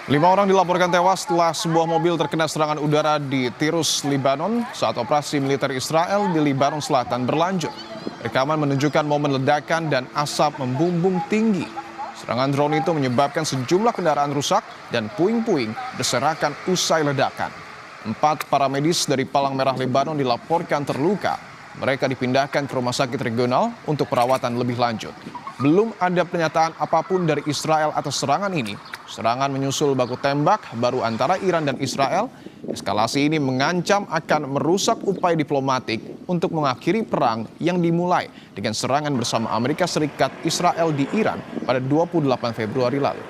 Lima orang dilaporkan tewas setelah sebuah mobil terkena serangan udara di Tirus, Lebanon saat operasi militer Israel di Lebanon Selatan berlanjut. Rekaman menunjukkan momen ledakan dan asap membumbung tinggi. Serangan drone itu menyebabkan sejumlah kendaraan rusak dan puing-puing berserakan usai ledakan. 4 paramedis dari Palang Merah Lebanon dilaporkan terluka. Mereka dipindahkan ke rumah sakit regional untuk perawatan lebih lanjut. Belum ada pernyataan apapun dari Israel atas serangan ini. Serangan menyusul baku tembak baru antara Iran dan Israel. Eskalasi ini mengancam akan merusak upaya diplomatik untuk mengakhiri perang yang dimulai dengan serangan bersama Amerika Serikat Israel di Iran pada 28 Februari lalu.